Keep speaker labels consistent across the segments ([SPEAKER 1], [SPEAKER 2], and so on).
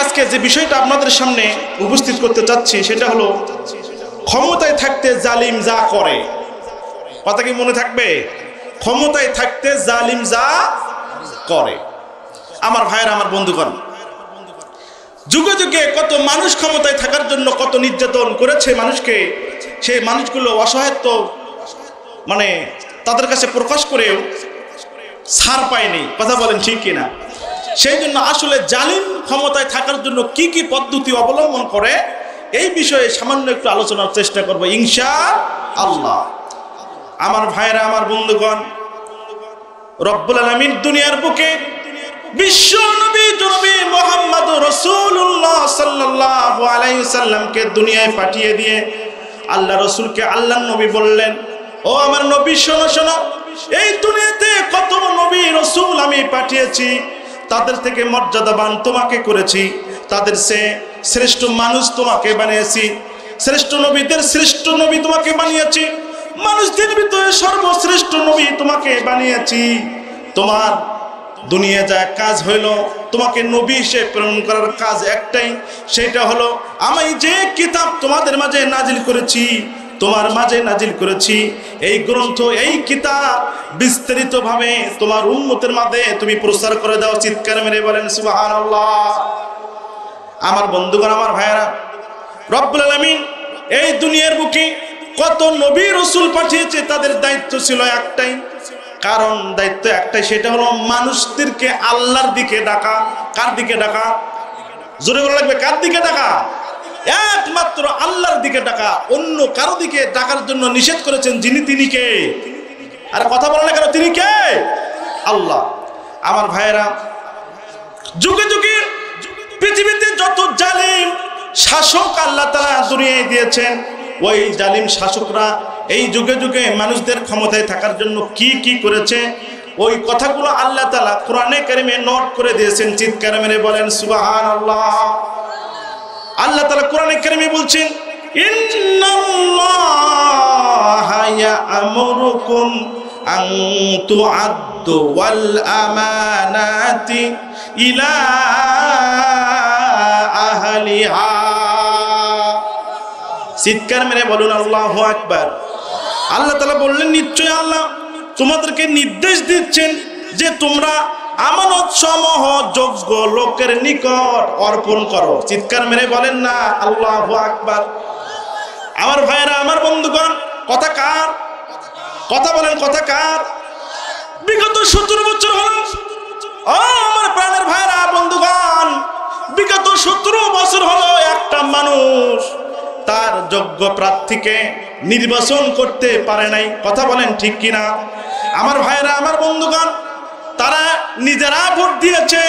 [SPEAKER 1] আজকে যে বিষয়টা আপনাদের সামনে উপস্থিত করতে চাচ্ছি সেটা হলো ক্ষমতায় থাকতে জালিম যা করে। কথা কি মনে থাকবে? ক্ষমতায় থাকতে জালিম যা করে। আমার ভাইয়েরা, আমার বন্ধুগণ, যুগে যুগে কত মানুষ ক্ষমতায় থাকার জন্য কত নির্যাতন করেছে মানুষকে। সেই মানুষগুলো অসহায়ত্ব মানে তাদের কাছে প্রকাশ করেও ছাড় পায়নি। কথা বলেন ঠিক কিনা? সেই জন্য আসলে জালিম ক্ষমতায় থাকার জন্য কি কি পদ্ধতি অবলম্বন করে এই বিষয়ে সামান্য একটু আলোচনার চেষ্টা করব ইনশাআল্লাহ। আমার ভাইয়েরা, আমার বন্ধুগণ, রব্বুল আলামিন দুনিয়ার বুকে বিশ্ব নবী জনাবে মুহাম্মদ রাসূলুল্লাহ সাল্লাল্লাহু আলাইহি সাল্লামকে দুনিয়ায় পাঠিয়ে দিয়ে আল্লাহ রাসূলকে আল্লাহর নবী বললেন, ও আমার নবী শোনো শোনো, এই দুনিয়াতে কত নবী রাসূল আমি পাঠিয়েছি, তাদের থেকে মর্যাদাবান তোমাকে করেছি, তাদের সে শ্রেষ্ঠ মানুষ তোমাকে বানিয়েছি, শ্রেষ্ঠ নবীদের শ্রেষ্ঠ নবী তোমাকে বানিয়েছি, মানুষদের ভিতরে সর্বশ্রেষ্ঠ নবী তোমাকে বানিয়েছি। তোমার দুনিয়া যা কাজ হইল, তোমাকে নবী হিসেবে প্রেরণ করার কাজ একটাই, সেটা হলো আমি যে কিতাব তোমাদের মাঝে নাজিল করেছি, তোমার মাঝে নাজিল করেছি, এই গ্রন্থ এই কিতাব বিস্তারিতভাবে তোমার উম্মতের মাঝে তুমি প্রচার করে দাও। চিৎকার মেরে বলেন সুবহানাল্লাহ। আমার বন্ধুগণ, আমার ভাইয়েরা, রব্বুল আলামিন এই দুনিয়ার বুকে কত নবী রাসূল পাঠিয়েছে, তাদের দায়িত্ব ছিল একটাই, কারণ দায়িত্ব একটাই, সেটা হলো মানুষদেরকে আল্লাহর দিকে ডাকা। কার দিকে ডাকা? জোরে বলা লাগবে, কার দিকে ডাকা? একমাত্র আল্লাহর দিকে ডাকা। অন্য কারো দিকে ডাকার জন্য নিষেধ করেছেন যিনি, তিনি কে? আরে কথা বলে না কেন? তিনি কে? আল্লাহ। আমার ভাইয়েরা, যুগে যুগে পৃথিবীতে যত জালিম শাসক আল্লাহ তাআলা দুনিয়ায় দিয়েছেন, ওই জালিম শাসকরা এই যুগে যুগে মানুষদের ক্ষমতায় থাকার জন্য কি কি করেছে ওই কথাগুলো আল্লাহ তাআলা কোরআনে কারিমে নোট করে দিয়েছেন। চিৎকার মেরে বলেন সুবহানাল্লাহ। আল্লাহ তাআলা কোরআনে কারিমে বলছেন, ইন্নাল্লাহা ইয়া'মুরুকুম আন তু'আদ্দু ওয়াল আমানাতি ইলা আহলিহা। চিৎকার মেরে বলুন আল্লাহু আকবার। আল্লাহ তাআলা বললেন, নিশ্চয় আল্লাহ তোমাদেরকে নির্দেশ দিচ্ছেন যে তোমরা আমানত সমূহ যোগ্য লোকের নিকট অর্পণ করো। চিৎকার মেরে বলেন না আল্লাহু আকবার। আমার ভাইয়েরা, আমার বন্ধুগণ, কথা কার? কথা বলেন, কথা কার? বিগত 17 বছর হলো, ও আমার প্রাণের ভাইয়েরা, বন্ধুগণ, বিগত 17 বছর হলো একটা মানুষ তার যোগ্য প্রার্থীকে নির্বাচন করতে পারে নাই। কথা বলেন ঠিক কিনা? আমার ভাইয়েরা, আমার বন্ধুগণ, তারা নিজেরা ভোট দিয়েছে।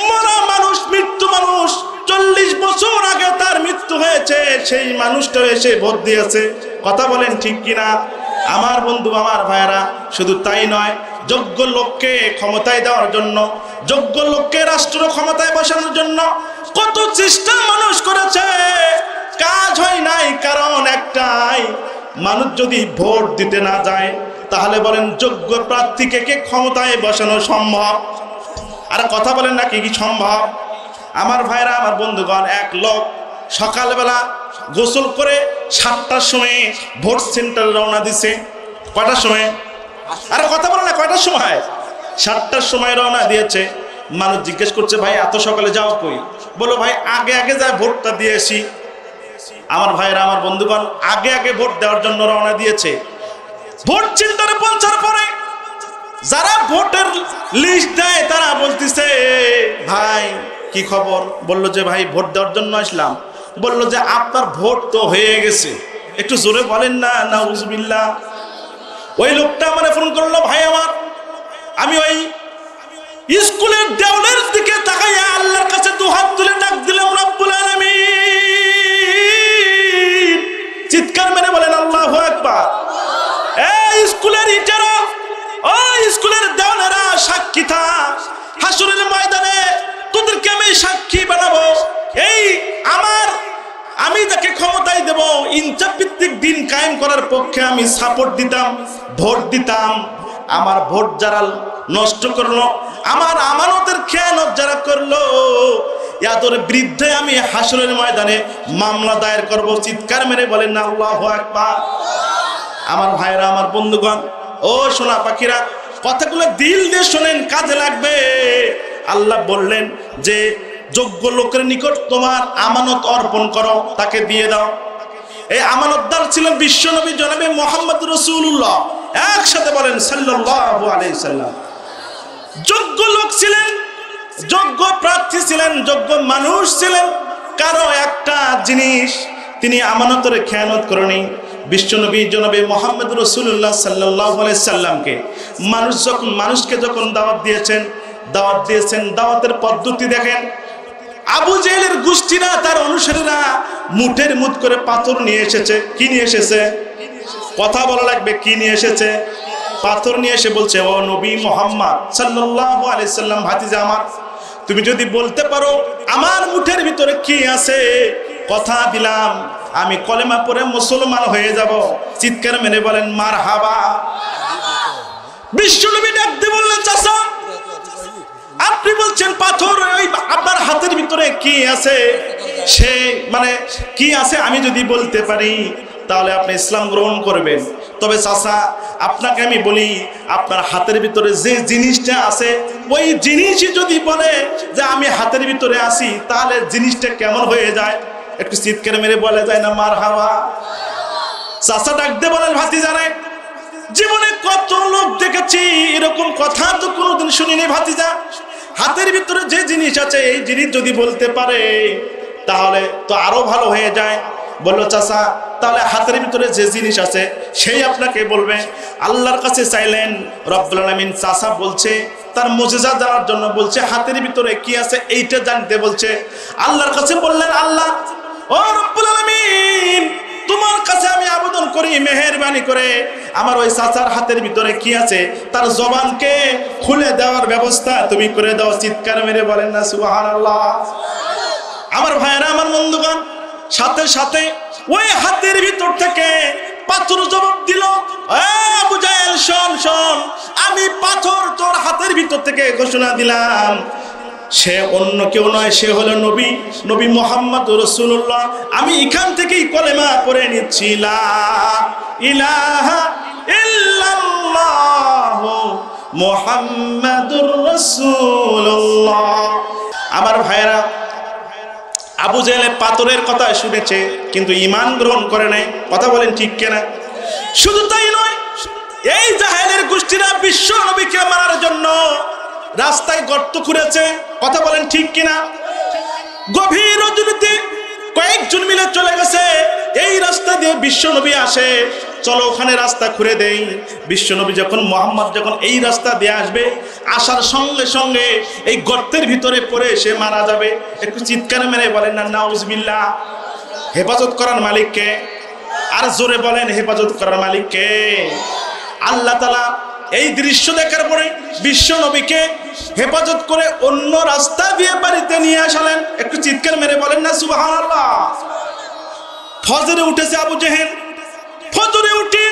[SPEAKER 1] মরা মানুষ, মৃত্যু মানুষ, 40 বছর আগে তার মৃত্যু হয়েছে, সেই মানুষটা এসে ভোট দিয়েছে। কথা বলেন ঠিক কিনা? আমার বন্ধু, আমার ভাইয়েরা, শুধু তাই নয়, যোগ্য লোককে ক্ষমতায় দেওয়ার জন্য, যোগ্য লোককে রাষ্ট্র ক্ষমতায় বসানোর জন্য কত চেষ্টা মানুষ করেছে, কাজ হয় নাই। কারণ একটাই, মানুষ যদি ভোট দিতে না যায় তাহলে বলেন যোগ্য প্রার্থীকে কে ক্ষমতায় বসানো সম্ভব? আর কথা বলেন না, কি কি সম্ভব? আমার ভাইরা, আমার বন্ধুগণ, এক লোক সকালবেলা গোসল করে 7টার সময় ভোট সেন্টারে রওনা দিছে। কয়টার সময়? আরে কথা বলেন না, কয়টার সময়? 7টার সময় রওনা দিয়েছে। মানুষ জিজ্ঞেস করছে, ভাই এত সকালে যাও কই? বলো, ভাই আগে আগে যায় ভোটটা দিয়ে আসি। আমার ভাইরা, আমার বন্ধুগণ, আগে আগে ভোট দেওয়ার জন্য রওনা দিয়েছে। ভোট সেন্টারে পৌঁছার পরে যারা ভোটের লিস্ট দেয় তারা বলতেছে, ভাই কি খবর? বলল যে ভাই ভোট দেওয়ার জন্য আসলাম। বলল যে আপনার ভোট তো হয়ে গেছে। একটু জোরে বলেন না নাউজুবিল্লাহ। ওই লোকটা আমারে ফোন করলো, ভাই আমার, আমি ওই স্কুলের দেওয়ালের দিকে তাকাইয়া আল্লাহর কাছে দুহাত তুলে ডাক দিলাম, রব্বুল আলামিন। চিৎকার মেরে বলেন আল্লাহু আকবার। এই স্কুলের ইটারা, ওই স্কুলের দেওয়ালেরা সাক্ষী থাক, হাসরের ময়দানে তোদেরকে আমি সাক্ষী বানাবো। এই আমি তাকে ক্ষমতায় দেব, ইনসাফ ভিত্তিক দিন কায়েম করার পক্ষে আমি সাপোর্ট দিতাম, ভোট দিতাম। আমার ভোট যারা নষ্ট করলো, আমার আমানতের খেয়ানত যারা করলো, এতর বিরুদ্ধে আমি হাসরের ময়দানে মামলা দায়ের করব। চিৎকার মেরে বলেন না আল্লাহু আকবার। আমার ভাইরা, আমার বন্ধুগণ, ও সোনা পাখিরা, কথাগুলো দিল দিয়ে শোনেন, কাজে লাগবে। আল্লাহ বললেন যে যোগ্য লোকের নিকট তোমার আমানত অর্পণ করো, তাকে দিয়ে দাও। এই আমানতদার ছিলেন বিশ্বনবী জনাবে মুহাম্মদ রাসূলুল্লাহ। একসাথে বলেন সাল্লাল্লাহু আলাইহি সাল্লাম। যোগ্য লোক ছিলেন, যোগ্য প্রার্থী ছিলেন, যোগ্য মানুষ ছিলেন। কারো একটা জিনিস তিনি আমানতের খেয়ানত করেনি। বিশ্বনবী জনাবে মুহাম্মদ রাসূলুল্লাহ সাল্লাল্লাহু আলাইহি সাল্লামকে মানুষকে যখন দাওয়াত দিয়েছেন, দাওয়াতের পদ্ধতি দেখেন। আবু জেহেলের গোষ্ঠীরা, তার অনুসারীরা মুঠের মুঠ করে পাথর নিয়ে এসেছে। কি নিয়ে এসেছে? কথা বলা লাগবে, কি নিয়ে এসেছে? পাথর নিয়ে এসে বলছে, ও নবী মুহাম্মদ সাল্লাল্লাহু আলাইহি সাল্লাম, ভাতিজা আমার, তুমি যদি বলতে পারো আমার মুঠের ভিতরে কি আছে, কথা দিলাম আমি কলেমা পড়ে মুসলমান হয়ে যাব। চিৎকার মেরে বলেন মারহাবা। বিশ্বনবী ডাক দিয়ে বললেন, চাচা আপনি বলছেন পাথর, ওই আপনার হাতের ভিতরে কি আছে, সে মানে কি আছে আমি যদি বলতে পারি তাহলে আপনি ইসলাম গ্রহণ করবেন। তবে চাচা আপনাকে আমি বলি, আপনার হাতের ভিতরে যে জিনিসটা আছে ওই জিনিসই যদি বলে যে আমি হাতের ভিতরে আসি, তাহলে জিনিসটা কেমন হয়ে যায়? একটু চিৎকার মেরে বলা যায় না মারহাবা? চাচা ডাক দিয়ে বলেন, ভাতিজারে, জীবনে কত লোক দেখেছি, এরকম কথা তো কোনোদিন শুনিনি ভাতিজা। হাতের ভিতরে যে জিনিস আছে এই জিনিস যদি বলতে পারে তাহলে তো আরো ভালো হয়ে যায়। বললো, চাচা তাহলে হাতের ভিতরে যে জিনিস আছে সেই আপনাকে বলবে। আল্লাহর কাছে চাইলেন, রব্বুল আলামিন চাচা বলছে তার মুজিজা দেওয়ার জন্য বলছে, হাতের ভিতরে কি আছে এইটা জানতে বলছে। আল্লাহর কাছে বললেন, আল্লাহ ও রব্বুল আলামিন, তোমার কাছে আমি আবেদন করি, মেহেরবানি করে আমার ওই চাচার হাতের ভিতরে কি আছে তার জবানকে খুলে দেওয়ার ব্যবস্থা তুমি করে দাও। চিৎকার মেরে বলেন না সুবহানাল্লাহ। আমার ভাইরা, আমার বন্ধুগণ, সাথে সাথে ওই হাতের ভিতর থেকে পাথর জবাব দিল, আবু জাহেল শোন শোন, আমি পাথর তোর হাতের ভিতর থেকে ঘোষণা দিলাম, সে অন্য কেউ নয়, সে হলো নবী মুহাম্মদ রাসূলুল্লাহ। আমি এখান থেকেই কলেমা পড়ে নিচ্ছি, লা ইলাহা ইল্লাল্লাহ মুহাম্মাদুর রাসূলুল্লাহ। আমার ভাইরা, আবু জেহেল পাথরের কথা শুনেছে কিন্তু ঈমান গ্রহণ করে নাই। কথা বলেন ঠিক কিনা? শুধু তাই নয়, এই জাহেলের গোষ্ঠীরা বিশ্ব নবীকে মারার জন্য রাস্তায় গর্ত খুঁড়েছে। কথা বলেন ঠিক কিনা? গভীর রজনীতে কয়েকজন মিলে চলে গেছে, এই রাস্তা দিয়ে বিশ্ব নবী আসে, চলো ওখানে রাস্তা খুঁড়ে দেই। বিশ্ব নবী যখন মুহাম্মদ যখন এই রাস্তা দিয়ে আসবে, আসার সঙ্গে সঙ্গে এই গর্তের ভিতরে পড়ে সে মারা যাবে। একটু চিৎকার মেরে বলেন না নাউজুবিল্লাহ। হেফাজত করার মালিককে? আর জোরে বলেন, হেফাজত করার মালিককে? আল্লাহ তাআলা এই দৃশ্য দেখার পরে বিশ্ব নবীকে হেফাজত করে অন্য রাস্তা দিয়ে বাড়িতে নিয়ে আসলেন। একটু চিৎকার মেরে বলেন না সুবহানাল্লাহ। ফজরে উঠেছে আবু জেহেল, ফজরে উঠে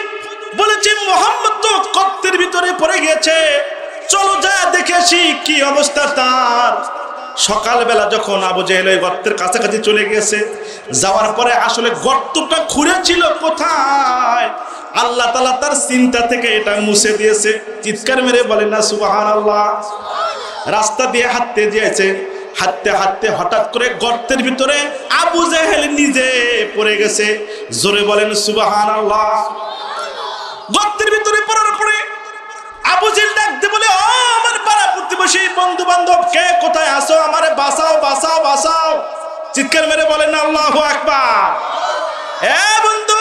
[SPEAKER 1] বলেছে মুহাম্মদ তো গর্তের ভিতরে পড়ে গিয়েছে, চলো যা দেখে আসি কি অবস্থা তার। সকালবেলা যখন আবু জেহেল ওই গর্তের কাছাকাছি চলে গেছে, যাওয়ার পরে আসলে গর্তটা খুঁড়েছিল কোথায়, আল্লাহ তাআলা তার চিন্তা থেকে এটা মুছে দিয়েছে। চিৎকার মেরে বলেন না সুবহানাল্লাহ। রাস্তা দিয়ে হাঁটতে দিয়েছে, হাঁটতে হাঁটতে হঠাৎ করে গর্তের ভিতরে আবু জেহেল নিজে পড়ে গেছে। জোরে বলেন সুবহানাল্লাহ। গর্তের ভিতরে পড়ার পরে আবু জেহেল ডাকতে বলে, ও আমার পাড়া প্রতিবেশী বন্ধু বান্ধব, কে কোথায় আসো, আমারে বাঁচাও বাঁচাও বাঁচাও। চিৎকার মেরে বলেন না আল্লাহু আকবার। এ বন্ধু,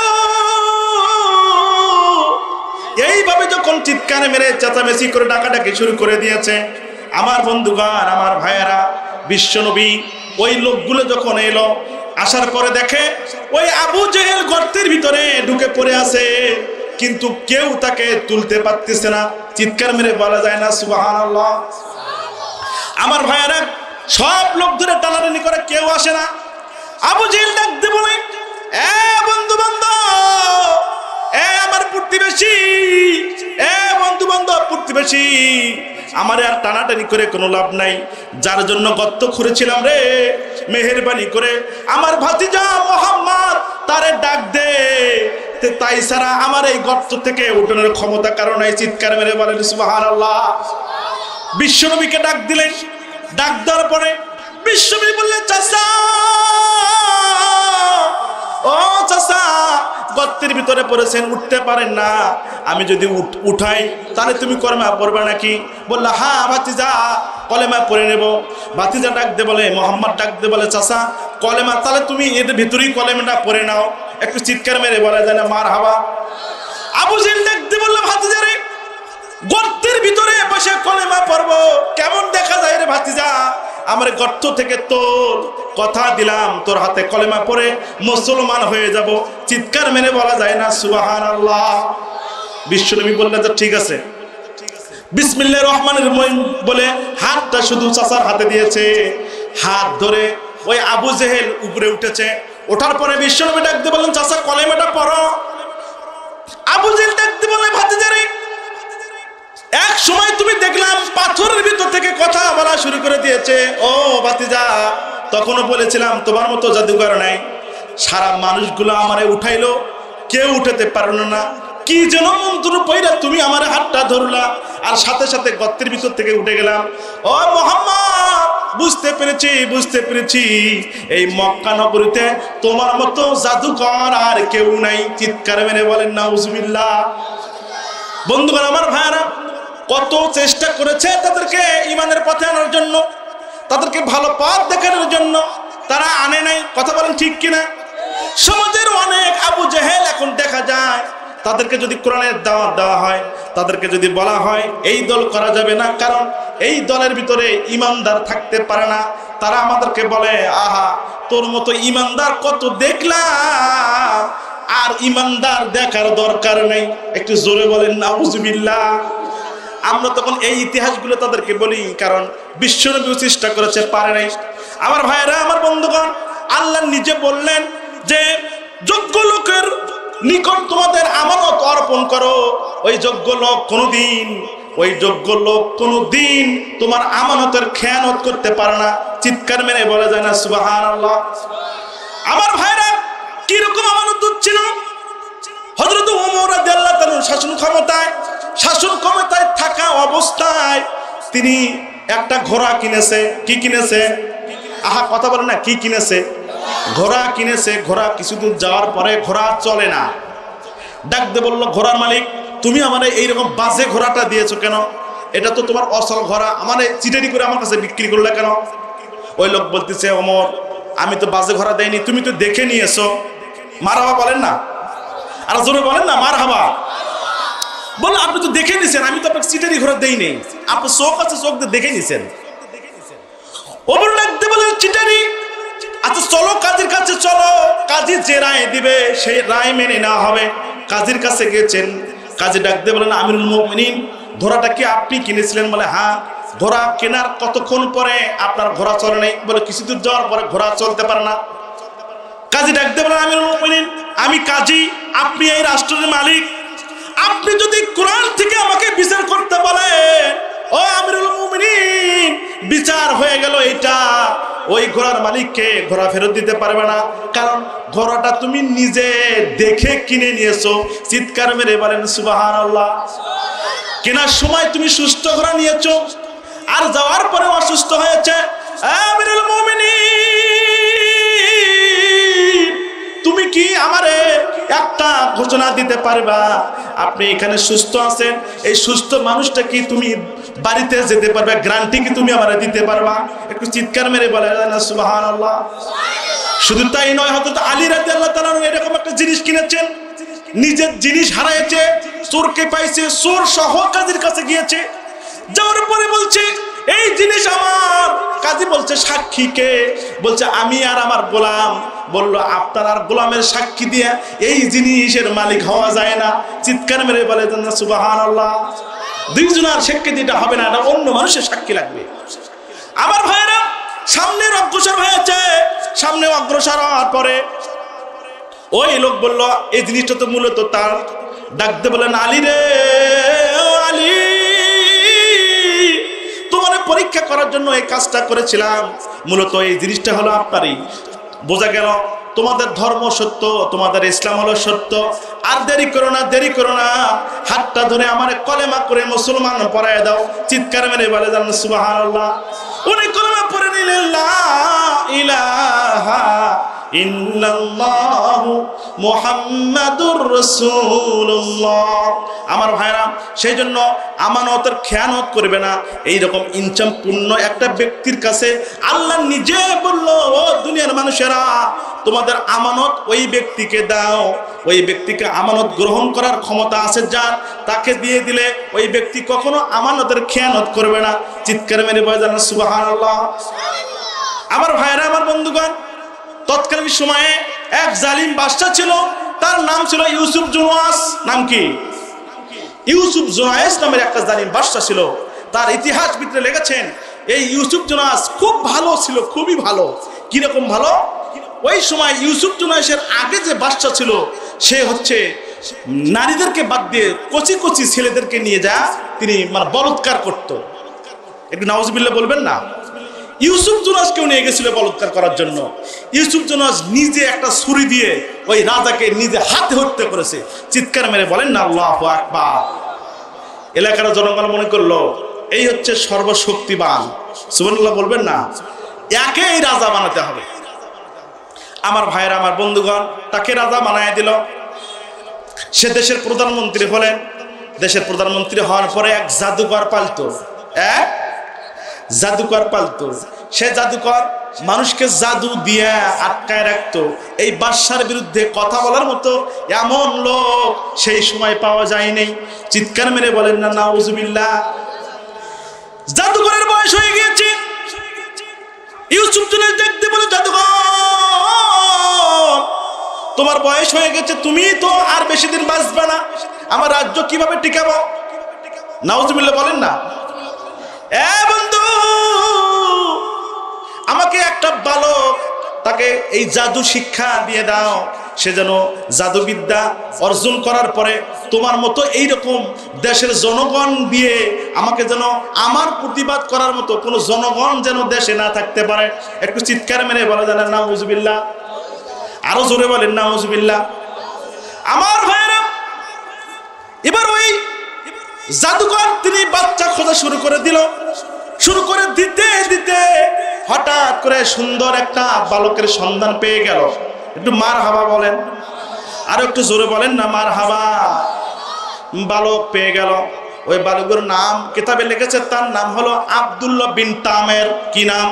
[SPEAKER 1] এইভাবে যখন চিৎকার মেরে চেঁচামেচি করে ডাকাডাকি শুরু করে দিয়েছে, আমার বন্ধুগণ, আমার ভাইয়েরা, বিশ্বনবী ওই লোকগুলো যখন এলো, আসার পরে দেখে ওই আবু জেহেল গর্তের ভিতরে ঢুকে পড়ে আছে, কিন্তু কেউ তাকে তুলতে পারতেছে না। চিৎকার মেরে বলা যায় না সুবহানাল্লাহ। আমার ভাইয়েরা, সব লোক ধরে টানাটানি করে, কেউ আসে না। আবু জেহেল ডাকতে বলে, এ বন্ধু বান্ধব, এ আমার প্রতিবেশী, এ বন্ধু বান্ধব প্রতিবেশী, আমারে আর টানাটানি করে কোনো লাভ নাই, যার জন্য গর্ত খুঁড়েছিলাম রে, মেহেরবানি করে আমার ভাতিজা মুহাম্মদ তারে ডাক দে, তাই ছাড়া আমার এই গর্ত থেকে উঠানোর ক্ষমতা কারণ নাই। চিৎকার মেরে বলেন সুবহানাল্লাহ। বিশ্বনবীকে ডাক দিলেন, ডাক দেওয়ার পরে বিশ্বনবী বললেন, চাচা ও চাচা, গর্তের ভিতরে পড়েছেন, উঠতে পারেন না, আমি যদি উঠাই তাহলে তুমি কলেমা পড়বে নাকি? বললা হ্যাঁ ভাতিজা কলেমা পড়ে নেব। ভাতিজা ডাক দে বলে, মোহাম্মদ ডাক দে বলে, চাচা কলেমা তাহলে তুমি এদের ভিতরেই কলেমাটা পড়ে নাও। একটু চিৎকার মেরে বলা যায় না মারহাবা। আবু জেহেল ডাক দে বলল, ভাতিজা রে, গর্তের ভিতরে বসে কলেমা পড়বো কেমন দেখা যায় রে ভাতিজা, আমার গর্ত থেকে তোল, কথা দিলাম তোর হাতে কলেমা পড়ে মুসলমান হয়ে যাব। চিৎকার মেরে বলা যায় না সুবহানাল্লাহ। বিশ্বনবী বললেন যে ঠিক আছে। বিসমিল্লাহির রহমানির রহিম বলে হাতটা শুধু চাচার হাতে দিয়েছে, হাত ধরে ওই আবু জেহেল উপরে উঠেছে। ওঠার পরে বিশ্বনবী ডাক দিয়ে বললেন, চাচা কলেমাটা পড়ো। আবু জেহেল ডাক দিয়ে বলে, ভাতিজা রে, এক সময় তুমি দেখলাম পাথরের ভিতর থেকে কথা বলা শুরু করে দিয়েছে। ও ভাতিজা, তখনও বলেছিলাম তোমার মতো জাদুকর নাই, সারা মানুষগুলো আমারে উঠাইলো, কেউ উঠাতে পারলো না, কি যেন মন্ত্র পয়রা তুমি আমার হাতটা ধরলা, আর সাথে সাথে গর্তের ভিতর থেকে উঠে গেলাম। ও মুহাম্মদ, বুঝতে পেরেছি এই মক্কা নগরীতে তোমার মতো জাদুকর আর কেউ নাই। চিৎকার মেরে বলেন নাউজুবিল্লাহ। বন্ধুগণ আমার ভাইরা, কত চেষ্টা করেছে তাদেরকে ইমানের পথে আনার জন্য, তাদেরকে ভালো পথ দেখানোর জন্য, তারা আনে নাই। কথা বলেন ঠিক কিনা? সমাজের অনেক আবু জেহেল এখন দেখা যায়, তাদেরকে যদি কোরআনের দাওয়াত দেওয়া হয়, তাদেরকে যদি বলা হয় এই দল করা যাবে না, কারণ এই দলের ভিতরে ইমানদার থাকতে পারে না, তারা আমাদেরকে বলে আহা তোর মতো ইমানদার কত দেখলাম, আর ইমানদার দেখার দরকার নেই। একটু জোরে বলেন নাউজুবিল্লাহ। আমরা তখন এই ইতিহাসগুলো তাদেরকে বলি, কারণ বিশ্বনবী চেষ্টা করেছে, পারে নাই। আমার ভাইরা, আমার বন্ধুগণ, আল্লাহ নিজে বললেন যে যোগ্য লোকের নিকট তোমাদের আমানত অর্পণ করো, ওই যোগ্য লোক কোনোদিন তোমার আমানতের খেয়ানত করতে পারে না। চিৎকার মেরে বলা যায় না সুবহানাল্লাহ। আমার ভাইরা, কিরকম আমানত ছিল? হযরত ওমর রাদিয়াল্লাহু তাআলা শাসন ক্ষমতায় থাকা অবস্থায় তিনি একটা ঘোড়া কিনেছে। কি কিনেছে? আহা কথা বলে না, কি কিনেছে? ঘোড়া কিনেছে। ঘোড়া কিছুদিন যাওয়ার পরে ঘোড়া চলে না। ডাক দিয়ে বলল, ঘোড়ার মালিক, তুমি আমার এইরকম বাজে ঘোড়াটা দিয়েছো কেন? এটা তো তোমার অসল ঘোড়া, আমার চিটারি করে আমার কাছে বিক্রি করলে কেন? ওই লোক বলতেছে, ওমর আমি তো বাজে ঘোড়া দেইনি, তুমি তো দেখে নিয়েছো। মারহাবা বলেন না, আর জোরে বলেন না মারহাবা। বললো আপনি তো দেখে নিছেন, আমি তো আপনাকে চিটারি ঘোড়া দেই নেই, আপনার চোখ আছে, চোখ দিয়ে দেখে নিছেন। ওমর ডাকতে বলেন, চিটারি? আচ্ছা চলো কাজীর কাছে চলো, কাজী যে রায় দিবে সেই রায় মেনে নেওয়া হবে। কাজীর কাছে গিয়েছেন। কাজী ডাকতে বলেন, আমিরুল মুমিনিন, ঘোড়াটা কি আপনি কিনেছিলেন? বলে হ্যাঁ। ঘোড়া কেনার কতক্ষণ পরে আপনার ঘোড়া চলে নাই? বলে কিছুদূর যাওয়ার পরে ঘোড়া চলতে পারে না। কাজী ডাকতে বলেন, আমিরুল মুমিনিন, আমি কাজী, আপনি এই রাষ্ট্রের মালিক, আপনি যদি কোরআন থেকে আমাকে বিচার করতে বলেন, ও আমিরুল মুমিনিন, বিচার হয়ে গেল এটা, ওই ঘোড়ার মালিককে ঘোড়া ফেরত দিতে পারবে না, কারণ ঘোড়াটা তুমি নিজে দেখে কিনে নিয়েছো। চিৎকার মেরে বলেন সুবহানাল্লাহ। কেনার সময় তুমি সুস্থ ঘোড়া নিয়েছো, আর যাওয়ার পরে অসুস্থ হয়েছে। আমিরুল মুমিনিন, তুমি কি আমারে একটা ঘোষণা দিতে পারবা? আপনি এখানে সুস্থ আছেন, এই সুস্থ মানুষটা কি তুমি বাড়িতে যেতে পারবে? গ্যারান্টি কি তুমি আমারে দিতে পারবা? একটু চিৎকার মেরে বলে না সুবহানাল্লাহ। শুধু তাই নয়, হযরত আলী রাদিয়াল্লাহু তাআলা এরকম একটা জিনিস কিনেছেন, নিজের জিনিস হারাইছে, চোরকে পাইছে, চোর সহ কাজীর কাছে গিয়েছে। যাওয়ার পরে বলছে এই জিনিস আমার। কাজী বলছে সাক্ষী কে? বলছে আমি আর আমার গোলাম। বললো আপনার আর গোলামের সাক্ষী দিয়ে এই জিনিসের মালিক হওয়া যায় না। চিৎকার মেরে বলে সুবহানাল্লাহ। দুইজনের সাক্ষী দিতে হবে না, এটা অন্য মানুষের সাক্ষী লাগবে। আমার ভাইরা সামনে অগ্রসর হয়েছে, সামনে অগ্রসর হওয়ার পরে ওই লোক বলল এই জিনিসটা তো মূলত তার। ডাকতে বলেন আলী রে, আলী পরীক্ষা করার জন্য এই কাজটা করেছিলাম। মূলত এই জিনিসটা হলো আপনারই। বোঝা গেল তোমাদের ধর্ম সত্য, তোমাদের ইসলাম হলো সত্য। আর দেরি করো না, দেরি করো না, হাতটা ধরে আমার কলেমা করে মুসলমান পড়ায় দাও। চিৎকার মেরে বলে যান সুবহানাল্লাহ। উনি কলেমা পড়ে নিলেন লা ইলাহা ইল্লাল্লাহু মুহাম্মাদুর রাসূলুল্লাহ। আমার ভাইরা, সেই জন্য আমানতের খেয়ানত করবে না। এইরকম ইনসামপূর্ণ একটা ব্যক্তির কাছে আল্লাহ নিজে বলল, ও দুনিয়ার মানুষেরা, তোমাদের আমানত ওই ব্যক্তিকে দাও। ওই ব্যক্তিকে আমানত গ্রহণ করার ক্ষমতা আছে যার, তাকে দিয়ে দিলে ওই ব্যক্তি কখনো আমানতের খেয়ানত করবে না। চিৎকার মেরে বলে জানা সুবহানাল্লাহ। আমার ভাইরা, আমার বন্ধুগণ, তৎকালীন সময়ে এক জালিম বাদশা ছিল, তার নাম ছিল ইউসুফ জুনাস। নাম কি? ইউসুফ জুনাস নামের একটা জালিম বাদশা ছিল। তার ইতিহাস ভিতরে লেগেছেন এই ইউসুফ জুনাস খুব ভালো ছিল, খুবই ভালো। কিরকম ভালো? ওই সময় ইউসুফ জুনাসের আগে যে বাদশা ছিল, সে হচ্ছে নারীদেরকে বাদ দিয়ে কচি কচি ছেলেদেরকে নিয়ে যা তিনি মানে বলৎকার করত। একটু নাউজুবিল্লাহ বলবেন না? ইউসুফ জুনাসকেও নিয়ে গেছিল বলৎকার করার জন্য। ইউসুফ জুনাস নিজে একটা ছুরি দিয়ে ওই রাজাকে নিজে হাতে হত্যা করেছে। চিৎকার মেরে বলেন না আল্লাহু আকবার। এলাকার জনগণ মনে করলো এই হচ্ছে সর্বশক্তিমান। সুবহানাল্লাহ বলবেন না? একেই রাজা বানাতে হবে। আমার ভাইয়েরা, আমার বন্ধুগণ, তাকে রাজা বানায় দিল। সে দেশের প্রধানমন্ত্রী হলেন। দেশের প্রধানমন্ত্রী হওয়ার পরে এক জাদুকর পালতো। এক জাদুকর পালতো। সে জাদুকর মানুষকে জাদু দিয়ে আটকায় রাখতো। এই বাদশার বিরুদ্ধে কথা বলার মতো এমন লোক সেই সময় পাওয়া যায়নি। চিৎকার মেরে বলেন না নাউজুবিল্লাহ। জাদুকরের বয়স হয়ে গিয়েছে। ইউসুফ জুনাস দেখতে বলে, জাদুকর, তোমার বয়স হয়ে গেছে, তুমি তো আর বেশি দিন বাঁচবে না, আমার রাজ্য কিভাবে টিকাবো? নাউজুবিল্লাহ বলেন না। এ বন্ধু, আমাকে একটা বালক, তাকে এই জাদু শিক্ষা দিয়ে দাও। সে যেন জাদুবিদ্যা অর্জন করার পরে তোমার মতো এইরকম দেশের জনগণ দিয়ে আমাকে যেন আমার প্রতিবাদ করার মতো কোনো জনগণ যেন দেশে না থাকতে পারে। একটু চিৎকার মেরে বলা যায় না নাউজুবিল্লাহ? আরো জোরে বলেন নাউজুবিল্লাহ। আমার ভাইয়েরা, এবার ওই জাদুকর তিনি বাচ্চা খোঁজা শুরু করে দিল। শুরু করে দিতে দিতে হঠাৎ করে সুন্দর একটা বালকের সন্ধান পেয়ে গেল। একটু মারহাবা বলেন, আর একটু জোরে বলেন না মারহাবা। বালক পেয়ে গেল। ওই বালকের নাম কিতাবে লিখেছে, তার নাম হলো আব্দুল্লাহ বিন তামের। কি নাম?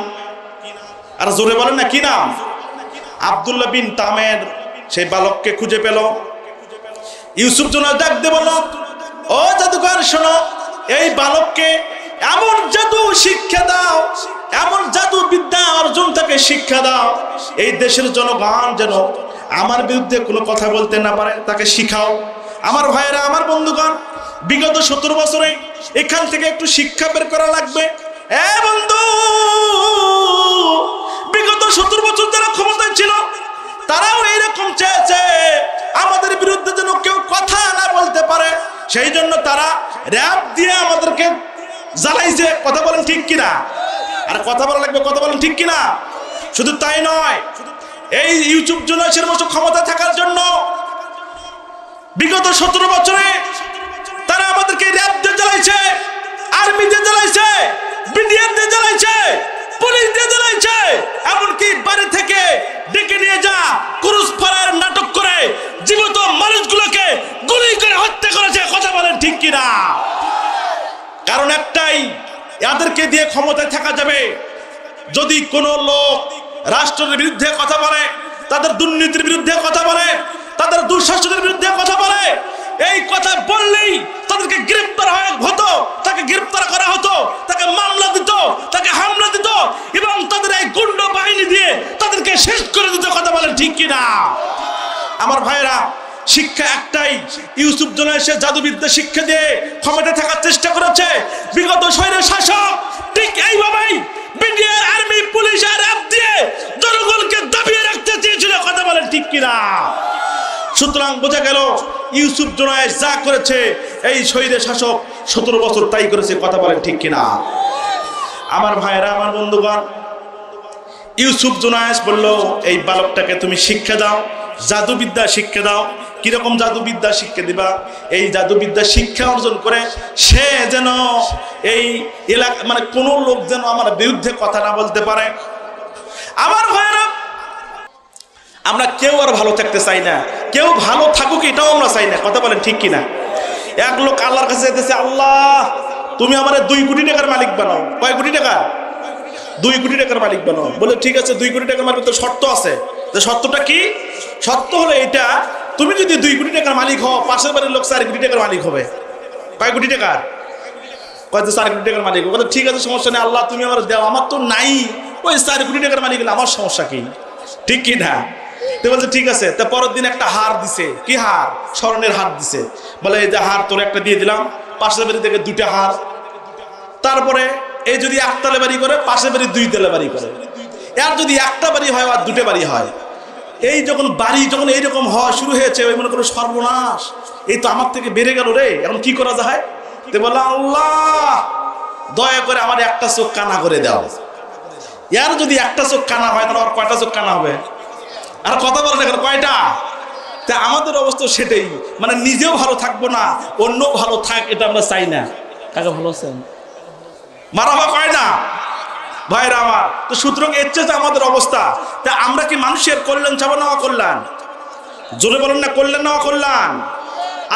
[SPEAKER 1] আর জোরে বলেন না, কি নাম? আব্দুল্লাহ বিন তামের। সেই বালককে খুঁজে পেল। ইউসুফ জুনাস ডাক দিয়ে বলল, ও জাদুকর, শোনো, এই বালককে এমন জাদু শিক্ষা দাও, এমন জাদু বিদ্যা অর্জন তাকে শিক্ষা দাও, এই দেশের জনগণ যেন আমার বিরুদ্ধে কোনো কথা বলতে না পারে, তাকে শিখাও। আমার ভাইয়েরা, আমার বন্ধুগণ, বিগত 17 বছরে এখান থেকে একটু শিক্ষা বের করা লাগবে। এ বন্ধু, বিগত 17 বছর যারা ক্ষমতায় ছিল, তারাও এইরকম চেয়েছে আমাদের বিরুদ্ধে যেন কেউ কথা না বলতে পারে। সেই জন্য তারা র‍্যাব দিয়ে আমাদেরকে জ্বালাইছে। কথা বলেন ঠিক কিনা? আর কথা বলা লাগবে, কথা বলেন ঠিক কিনা? শুধু তাই নয়, এই ইউসুফ জুনাসের মতো ক্ষমতা থাকার জন্য বিগত 17 বছরে তারা আমাদেরকে র‍্যাব দিয়ে জ্বালাইছে, আর্মি দিয়ে জ্বালাইছে, বিডিআর দিয়ে জ্বালাইছে, পুলিশ দিয়ে জ্বালাইছে, এমনকি বাড়ি থেকে ডেকে নিয়ে যা ক্রুজ ফায়ার নাটক করে জীবিত মানুষগুলোকে গুলি করে হত্যা করেছে। কথা বলেন ঠিক কিনা? কারণ একটাই, এদেরকে দিয়ে ক্ষমতায় থাকা যাবে যদি কোনো লোক রাষ্ট্রের বিরুদ্ধে কথা বলে, তাদের দুর্নীতির বিরুদ্ধে কথা বলে, তাদের দুঃশাসনের বিরুদ্ধে কথা বলে। এই কথা বললেই তাদেরকে গ্রেফতার হতো, তাকে গ্রেফতার করা হতো, তাকে মামলা দিত, তাকে হামলা দিত, এবং তাদের এই গুন্ড বাহিনী দিয়ে তাদেরকে শেষ করে দিত। কথা বলেন ঠিক কিনা? আমার ভাইয়েরা, শিক্ষা একটাই। ইউসুফ জুনাস জাদুবিদ্যা শিক্ষা দিয়ে ক্ষমতায় থাকার চেষ্টা করেছে। বিগত স্বৈর শাসক ঠিক এইভাবেই বিডিআর, আর্মি, পুলিশ আর র‍্যাব দিয়ে জনগণকে দাবিয়ে রাখতে চেয়েছিল। কথা বলেন ঠিক কিনা? সুতরাং বোঝা গেল ইউসুফ জুনাস যা করেছে এই স্বৈর শাসক 17 বছর তাই করেছে। কথা বলেন ঠিক কিনা? আমার ভাইরা, আমার বন্ধুগণ, ইউসুফ জুনায়েস বলল, এই বালকটাকে তুমি শিক্ষা দাও, জাদুবিদ্যা শিক্ষা দাও। কিরকম জাদুবিদ্যা শিক্ষা দিবা? এই জাদুবিদ্যা শিক্ষা অর্জন করে সে যেন এই এলাকা, মানে কোনো লোক যেন আমার বিরুদ্ধে কথা না বলতে পারে। আমার ভাইরা, আমরা কেউ আর ভালো থাকতে চাই না, কেউ ভালো থাকুক এটাও আমরা চাই না। কথা বলেন ঠিক কিনা? এক লোক আল্লাহর কাছে যেতেছে, আল্লাহ তুমি আমার 2 কোটি টাকার মালিক বানাও। কয় কোটি টাকা? 2 কোটি টাকার মালিক বানাও। বলে ঠিক আছে, 2 কোটি টাকার মালিক, তো শর্ত আছে। যে শর্তটা কি? শর্ত হলো এটা, তুমি যদি 2 কোটি টাকার মালিক হও, পাশের বাড়ির লোক 4 কোটি টাকার মালিক হবে। কয় কোটি টাকার? কয় 4 কোটি টাকার মালিক। বলে ঠিক আছে, সমস্যা নেই, আল্লাহ তুমি আমার দাও, আমার তো নাই। ওই 4 কোটি টাকার মালিক হলে আমার সমস্যা কি? ঠিক কি না? তো বলছে ঠিক আছে। তা পরের দিন একটা হার দিছে। কি হার? স্বর্ণের হার দিছে। বলে এই যে হার তোর একটা দিয়ে দিলাম, পাশের বাড়ি থেকে 2টা হার। তারপরে এই যদি 1 তলা বাড়ি করে, পাশের বাড়ি 2 তলা বাড়ি করে। এর যদি 1টা বাড়ি হয় আর 2টা বাড়ি হয়, এই যখন বাড়ি যখন এইরকম হওয়া শুরু হয়েছে, ওই মনে করো সর্বনাশ, এই তো আমার থেকে বেড়ে গেল রে, এখন কি করা যায়? তো বললো, আল্লাহ দয়া করে আমার একটা চোখ কানা করে দাও। এর যদি একটা চোখ কানা হয়, তাহলে আর কয়টা চোখ কানা হবে? আর কথা বলে দেখেন কয়টা? তা আমাদের অবস্থা সেটাই, মানে নিজেও ভালো থাকবো না, অন্য ভালো থাক, এটা আমরা চাই না। কাকে ভালো আছেন? মারাবা কয় না ভাইরা আমার। তো সুতরাং এর চেয়ে আমাদের অবস্থা, তা আমরা কি মানুষের কল্যাণ চাবো না অকল্যাণ? জোরে বলেন না, কল্যাণ না অকল্যাণ?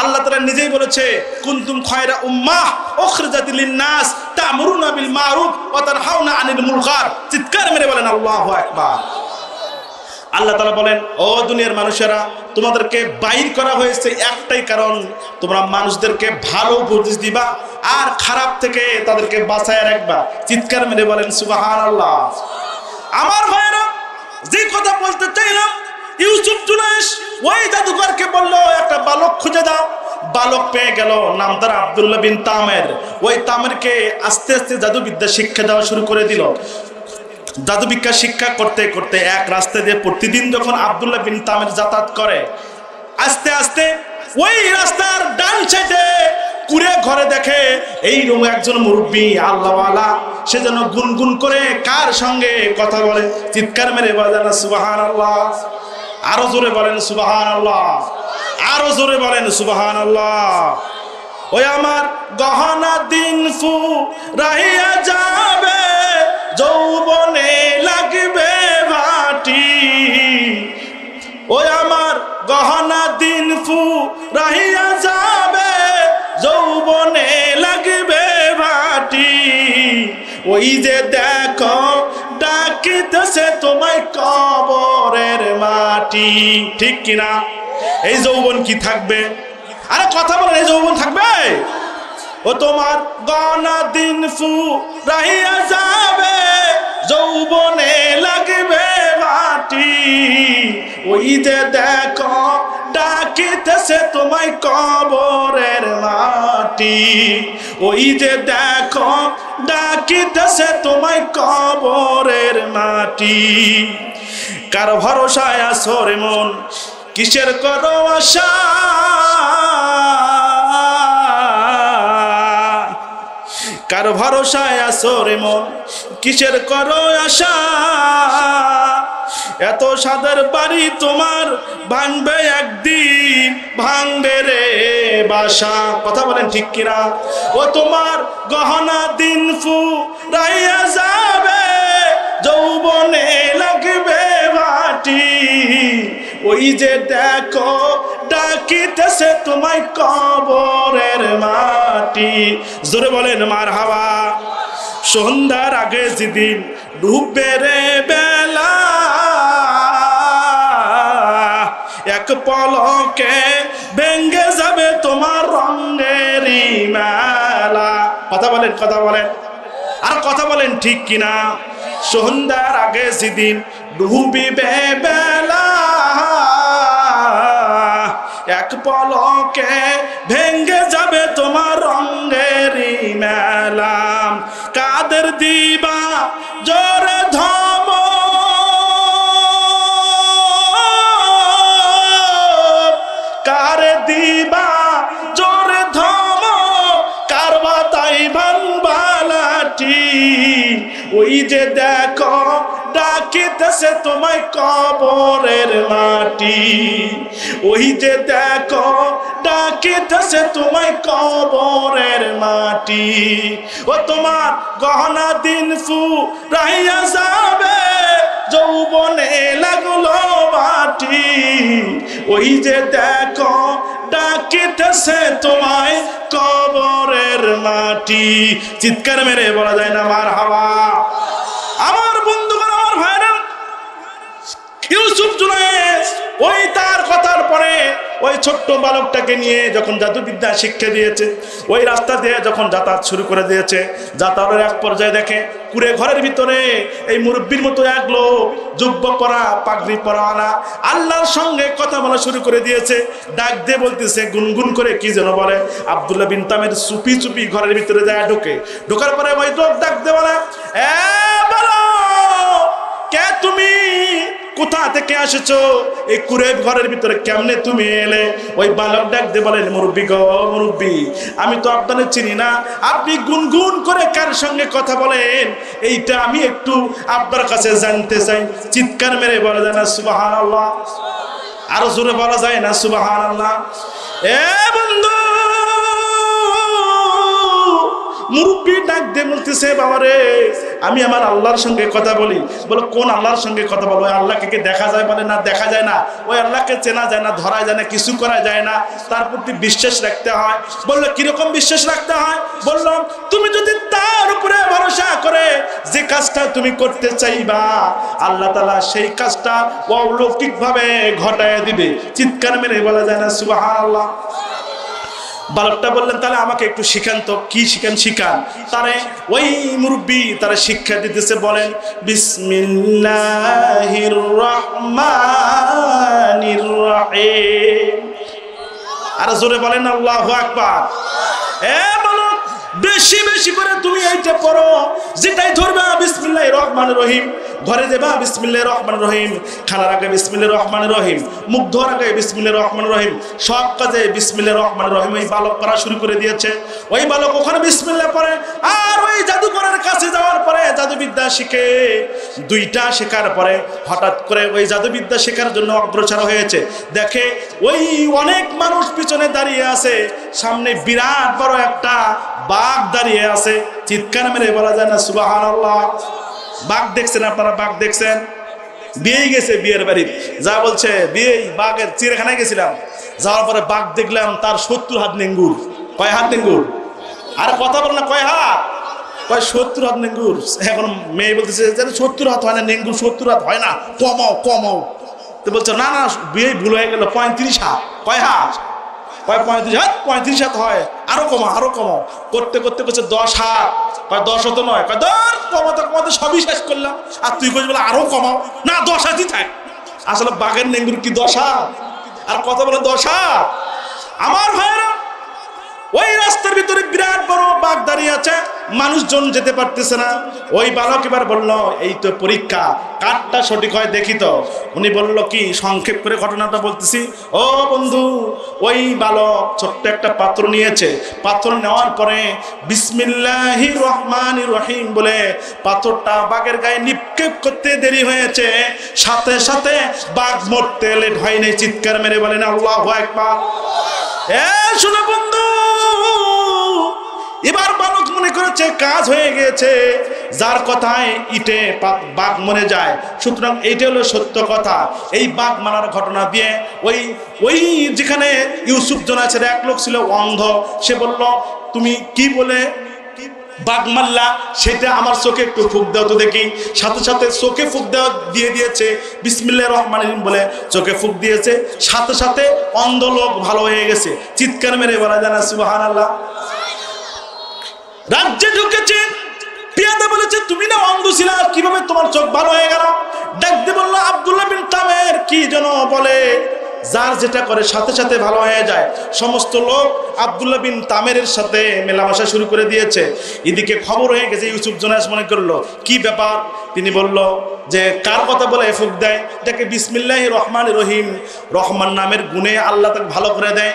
[SPEAKER 1] আল্লাহ তাআলা নিজেই বলেছে, কুনতুম খায়রা উম্মাহ উখরিজাত লিন-নাস তা'মুরুনা বিল মারুফ ওয়া তানহাউনা আনিল মুনকার। চিৎকার মেরে বলেন আল্লাহু আকবার। আল্লাহ তাআলা বলেন, ও দুনিয়ার মানুষেরা, তোমাদেরকে বাইর করা হয়েছে একটাই কারণ, তোমরা মানুষদেরকে ভালো উপদেশ দিবা আর খারাপ থেকে তাদেরকে বাঁচায় রাখবা। চিৎকার মেরে বলেন সুবহানাল্লাহ। আমার ভাইরা, যে কথা বলতে চাইলাম, ইউসুফ জুনায়েস ওই জাদুকরকে বলল, একটা বালক খুঁজে দাও। বালক পেয়ে গেল, নাম তার আব্দুল্লাহ বিন তামের। ওই তামেরকে আস্তে আস্তে জাদুবিদ্যা শিক্ষা দেওয়া শুরু করে দিল। জাদুবিদ্যা শিক্ষা করতে করতে এক রাস্তা দিয়ে প্রতিদিন যখন আব্দুল্লাহ বিন তামের যাতায়াত করে, আস্তে আস্তে ওই রাস্তার ডান সাইডে কুড়ে ঘরে দেখে এই রুমে একজন মুরব্বী আল্লাহওয়ালা, সে যেন গুনগুন করে কার সঙ্গে কথা বলে। চিৎকার মেরে বলেন সুবহানাল্লাহ। আরো জোরে বলেন সুবহানাল্লাহ, আরো জোরে বলেন সুবহানাল্লাহ। ওই আমার গহনা দিন ফুরাইয়া যাবে, যৌবনে লাগবে ভাটি। ওই আমার গহনা দিন ফুরাইয়া যাবে, যৌবনে লাগবে ভাটি। ওই যে দেখো ডাকিতেছে তোমায় কবরের মাটি। ঠিক কিনা? এই যৌবন কি থাকবে? আরে কথা বলেন, এই যৌবন থাকবে? ও তোমার গহনা দিন ফুরাইয়া যাবে, যৌবনে লাগবে মাটি। ওই যে দেখো ডাকিতেছে তোমায় কবরের মাটি। ওই যে দেখো ডাকিতেছে তোমায় কবরের মাটি। কার ভরসায় আছো রে মন, কিসের করো আশা? কার ভরসায় আছো রে মন, কিসের করো আশা? এত সাদের বাড়ি তোমার ভাঙবে একদিন, ভাঙবে রে বাসা। কথা বলেন ঠিক কিনা? ও তোমার গহনা দিন ফুরাইয়া যাবে, যৌবনে লাগবে মাটি। ওই যে দেখো ডাকিতেছে তোমায় কবরের মাটি। জোরে বলেন মারহাবা। সন্ধ্যার আগে যেদিন ডুববে রে বেলা, এক পলকে ভেঙ্গে যাবে তোমার রঙেরই মেলা। কথা বলেন, কথা বলেন, আর কথা বলেন ঠিক কিনা? সন্ধ্যার আগে যেদিন ডুবিবে বেলা, এক পলকে ভেঙ্গে যাবে তোমার রঙেরই মেলা। কাদের দিবা জোরে ধম, কার দিবা জোরে ধম, কার বাতাই ভাঙবা লাঠি। ওই যে দেখো ডাকিতেছে তোমায় কবরের মাটি, ওই যে দেখো ডাকিতেছে তোমায় কবরের মাটি। ও তোমার গহনা দিন ফুরাইয়া যাবে, যৌবনে লাগলো মাটি, ওই যে দেখো ডাকিতেছে তোমায় কবরের মাটি। চিৎকার মেরে বলা যায় না মারহাবা? আমার বন্ধুগণ, আমার ভাইরা, ইউসুফ জুনায়েদ ওই তার কথার পরে ওই ছোট্ট বালকটাকে নিয়ে যখন জাদুবিদ্যা শিক্ষা দিয়েছে, ওই রাস্তা দিয়ে যখন যাতায়াত শুরু করে দিয়েছে, যাতায়াতের এক পর্যায়ে দেখে কুড়ে ঘরের ভিতরে এই মুরব্বির মতো এক লোক, জুব্বা পরা, পাগড়ি পরাওয়ালা, আল্লাহর সঙ্গে কথা বলা শুরু করে দিয়েছে। ডাক দিয়ে বলতেছে, গুনগুন করে কি যেন বলে। আব্দুল্লাহ বিন তামের চুপি চুপি ঘরের ভিতরে যায়, ঢোকার পরে ওই লোক ডাক দিয়ে বলে, এ বলো কে তুমি, কোথা থেকে আসেছো, এই কুড়ে ঘরের ভিতরে কেমনে তুমি এলে? ওই বালক ডাক দিয়ে বলেন, মুরব্বি গো মুরব্বি, আমি তো আপনাদের চিনি না, আপনি গুনগুন করে কার সঙ্গে কথা বলেন, এইটা আমি একটু আপনার কাছে জানতে চাই। চিৎকার মেরে বলা যায় না সুবহানাল্লাহ? আরো জোরে বলা যায় না সুবহানাল্লাহ? এ বন্ধু, মুরব্বি ডাক দিয়ে বলতেছে, বাবা রে, আমি আমার আল্লাহর সঙ্গে কথা বলি। বলো কোন আল্লাহর সঙ্গে কথা বলো? ওই আল্লাহকে কি দেখা যায়? বলে না, দেখা যায় না। ওই আল্লাহকে চেনা যায় না, ধরা যায় না, কিছু করা যায় না, তার প্রতি বিশ্বাস রাখতে হয়। বললো কিরকম বিশ্বাস রাখতে হয়? বললাম তুমি যদি তার উপরে ভরসা করে যে কাজটা তুমি করতে চাইবা, আল্লাহ তাআলা সেই কাজটা অলৌকিক ভাবে ঘটায় দিবে। চিৎকার মেরে বলা যায় না সুবহানাল্লাহ? বালকটা বললেন, তাহলে আমাকে একটু শিখান তো। কি শিখান? শিখান। তারে ওই মুরব্বি তারা শিক্ষা দিতেছে, বলেন বিসমিল্লাহির রহমানির রহিম। আর জোরে বলেন আল্লাহু আকবার। এ বালক, বেশি বেশি করে তুমি এইটা পড়ো, যেটাই ধরবা বিসমিল্লাহির রহমানির রহিম। ঘরে দেবা বিসমিল্লাহির রহমানির রহিম, খানার আগে বিসমিল্লাহির রহমানির রহিম, মুখ ধোয়ার আগে বিসমিল্লাহির রহমানির রহিম, সব কাজে বিসমিল্লাহির রহমানির রহিম। এই বালক করা শুরু করে দিয়েছে। ওই বালক ওখানে বিসমিল্লাহ পড়ে, আর ওই জাদুকরের কাছে যাওয়ার পরে জাদুবিদ্যা শিখে। দুইটা শেখার পরে হঠাৎ করে ওই জাদুবিদ্যা শেখার জন্য অগ্রসর হয়েছে। দেখে ওই অনেক মানুষ পিছনে দাঁড়িয়ে আছে, সামনে বিরাট বড় একটা বাঘ দাঁড়িয়ে আছে। চিৎকার মেরে বলা যায় না সুবহানাল্লাহ? বাঘ দেখছেন আপনারা? বাঘ দেখছেন? বিয়েই গেছে, বিয়ের বাড়ি যা বলছে, বিয়েই বাঘের চিড়িয়াখানায় গেছিলাম, যাওয়ার পরে বাঘ দেখলাম তার 70 হাত নেঙ্গুর। কয় হাত নেঙ্গুর? আর কথা বল না, কয় হাত? কয় 70 হাত নেঙ্গুর। এখন মেয়ে বলতেছে 70 হাত হয় না নেঙ্গুর, 70 হাত হয় না, কমাও কমাও। তো বলছে না না, বিয়েই ভুল হয়ে গেল, 35 হাত। কয় হাত? কয় 35 হাত। 35 হাত হয়, আরো কমাও আরো কমাও। করতে করতে করছে 10 হাত। কয় 10 হতো নয়। কয় 10 কমাতে কমাতে সবই শেষ করলাম, আর তুই কইস বলে আরো কমাও। না, 10 হাতই থাক। আসলে বাঘের নেঙ্গুর কি 10 হাত? আর কথা বলে 10 হাত। আমার ভাইরা, ওই রাস্তার ভিতরে বিরাট বড় বাঘ দাঁড়িয়ে আছে, মানুষজন যেতে পারতেছে না। ওই বালক এবার বলল, এই তো পরীক্ষা, কারটা সঠিক হয় দেখি তো। উনি বলল কি, সংক্ষেপ করে ঘটনাটা বলতেছি। ও বন্ধু, ওই বালক ছোট্ট একটা পাত্র নিয়েছে। পাথর নেওয়ার পরে বিসমিল্লাহির রহমানির রহিম বলে পাথরটা বাঘের গায়ে নিক্ষেপ করতে দেরি হয়েছে, সাথে সাথে বাঘ মরতে লেট হয়নি। চিৎকার মেরে বলেন আল্লাহু আকবার। এ শোনো বন্ধু, এবার বালক মনে করেছে কাজ হয়ে গেছে, যার কথায় ইটে বাঘ মরে যায়। সুতরাং এইটা হলো সত্য কথা। এই বাঘ মারার ঘটনা দিয়ে ওই যেখানে ইউসুফ জোনায়েদের এক লোক ছিল অন্ধ, সে বলল, তুমি কি বলে বাঘ মারলা, সেটা আমার চোখে একটু ফুক দাও তো দেখি। সাথে সাথে চোখে ফুক দেওয়া দিয়ে দিয়েছে, বিসমিল্লাহির রহমানির রহিম বলে চোখে ফুক দিয়েছে, সাথে সাথে অন্ধ লোক ভালো হয়ে গেছে। চিৎকার মেরে বলা যায় না সুবহানাল্লাহ? রাজ্যে ঢুকেছে, পিয়াদা বলেছে, তুমি না অন্ধ ছিলা, কিভাবে তোমার চোখ ভালো হয়ে গেল? ডাকতে বলল, আব্দুল্লাহ বিন তামের কি যেন বলে, যার যেটা করে সাথে সাথে ভালো হয়ে যায়। সমস্ত লোক আব্দুল্লাহ বিন তামেরের সাথে মেলামেশা শুরু করে দিয়েছে। এদিকে খবর হয়ে গেছে, ইউসুফ জোনায়েদ মনে করলো কি ব্যাপার। তিনি বলল যে কার কথা বলে ফুক দেয়, এটাকে বিসমিল্লাহির রহমানির রহিম, রহমান নামের গুণে আল্লাহ তাকে ভালো করে দেয়।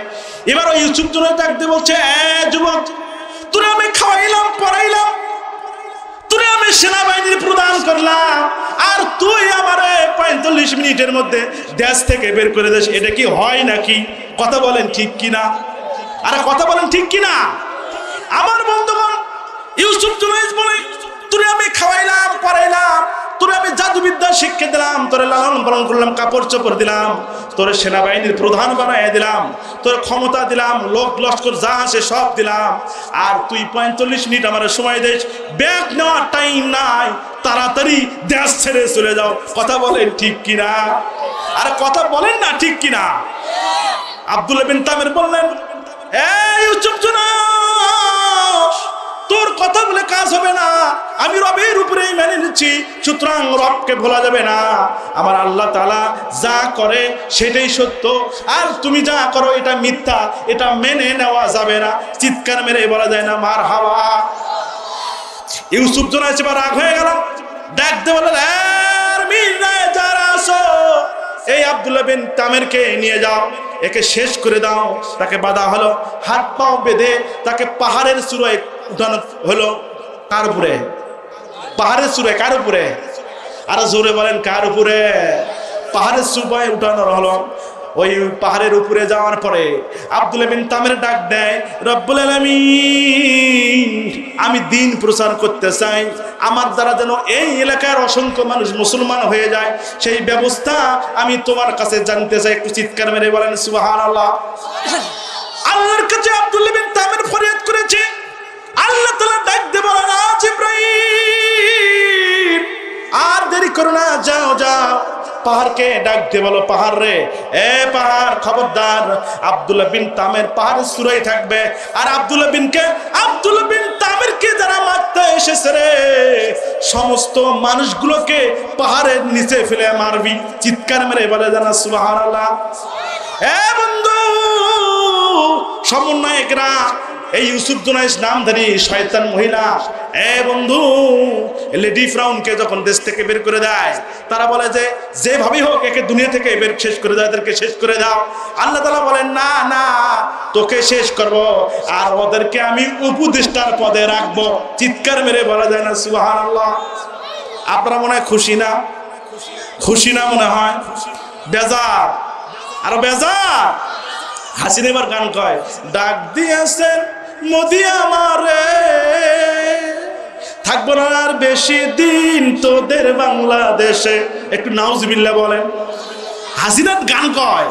[SPEAKER 1] এবার ওই ইউসুফ জোনায়েদ ডাকতে বলছে, যুবক, তোরে আমি খাওয়াইলাম পড়াইলাম, তোরে আমি আমি সেনাবাহিনীর প্রদান করলাম, আর তুই আমারে 45 মিনিটের মধ্যে দেশ থেকে বের করে দিস। এটা কি হয় নাকি? কথা বলেন ঠিক কিনা? আরে কথা বলেন ঠিক কিনা? আমার বন্ধুগণ, ইউসুফ জুনাইদ বলে, তোরে আমি খাওয়াইলাম, পড়াইলাম, তোরে আমি জাদুবিদ্যা শিক্ষা দিলাম, তোরে লালন পালন করলাম, কাপড় চোপড় দিলাম, তোরে সেনাবাহিনীর প্রধান বানাই দিলাম, তোরে ক্ষমতা দিলাম, লোক লস্কর যা আছে সব দিলাম, আর তুই 45 মিনিট আমার সময় দিস, ব্যাগ নেওয়ার টাইম নাই, তাড়াতাড়ি দেশ ছেড়ে চলে যাও। কথা বলেন ঠিক কিনা? আর কথা বলেন না ঠিক কিনা? আব্দুল্লাহ বিন তামির বললেন, এই ইউসুফ জুনাইদ, তোর কথা বলে কাজ হবে না, আমি রবের উপরেই মেনে নিচ্ছি, সুতরাং রবকে ভোলা যাবে না। আমার আল্লাহ তাআলা যা করে সেটাই সত্য, আর তুমি যা করো এটা মিথ্যা, এটা মেনে নেওয়া যাবে না। চিৎকার মেরে বলা যায় না মারহাবা। ইউসুফ জুনাইদ এবার রাগ হয়ে গেল, ডাকতে বললেন, যারা আসো, এই আব্দুল্লাহ বিন তামিরকে নিয়ে যাও, একে শেষ করে দাও। তাকে বাধা হলো, হাত পাও বেঁধে তাকে পাহাড়ের চূড়ায় উঠানো হলো। কার উপরে? পাহাড়ের চূড়ায়। কার উপরে? আর জোরে বলেন কার উপরে? পাহাড়ের চূড়ায় উঠানো হলো। ওই পাহাড়ের উপরে যাওয়ার পরে আব্দুল্লাহ বিন তামির ডাক দেয়, রব্বুল আলামিন, আমি দ্বীন প্রচার করতে চাই, আমার দ্বারা যেন এই এলাকার অসংখ্য মানুষ মুসলমান হয়ে যায়, সেই ব্যবস্থা আমি তোমার কাছে জানতে চাই। একটু চিৎকার মেরে বলেন সুবহানাল্লাহ। আল্লাহর কাছে আব্দুল্লাহ বিন তামির ফরিয়াদ করেছে। আল্লাহ তাআলা ডাক দিয়ে বলেন, জিবরাইল, আর দেরি করো না, যাও যাও, পাহাড়কে ডাক দিয়ে বলো, পাহাড় রে, এ পাহাড়, খবরদার, আব্দুল্লাহ বিন তামির পাহাড়ের চূড়ায় থাকবে, আর আব্দুল্লাহ বিন তামিরকে যারা মারতে এসেছে রে, সমস্ত মানুষগুলোকে পাহাড়ের নিচে ফেলে মারবি। চিৎকার মেরে বলে জানা সুবহানাল্লাহ। এ বন্ধু, সমন্বয়করা, এই ইউসুফ জুনাইদ নামধারী শয়তান মহিলা, এ বন্ধু, লেডি ফ্রাউনকে যখন দেশ থেকে বের করে দেয়, তারা বলে যে যেভাবেই হোক একে দুনিয়া থেকে বের শেষ করে দাও, এদেরকে শেষ করে দাও। আল্লাহ তাআলা বলেন, না না, তোকে শেষ করব, আর ওদেরকে আমি উপদেষ্টার পদে রাখবো। চিৎকার মেরে বলা যায় না সুবহানাল্লাহ। আপনারা মনে হয় খুশি না? খুশি না মনে হয়? বেজার, আরো বেজার। হাসিন এবার গান কয়, ডাক দিয়েছেন মোদি আমারে, থাকবো না আর বেশি দিন তোদের বাংলাদেশে। একটু নাউজুবিল্লাহ বলেন। হাসিনাত গান কয়,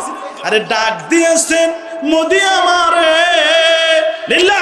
[SPEAKER 1] আরে ডাক দিয়েছেন মোদি আমারে, লিল্লাহ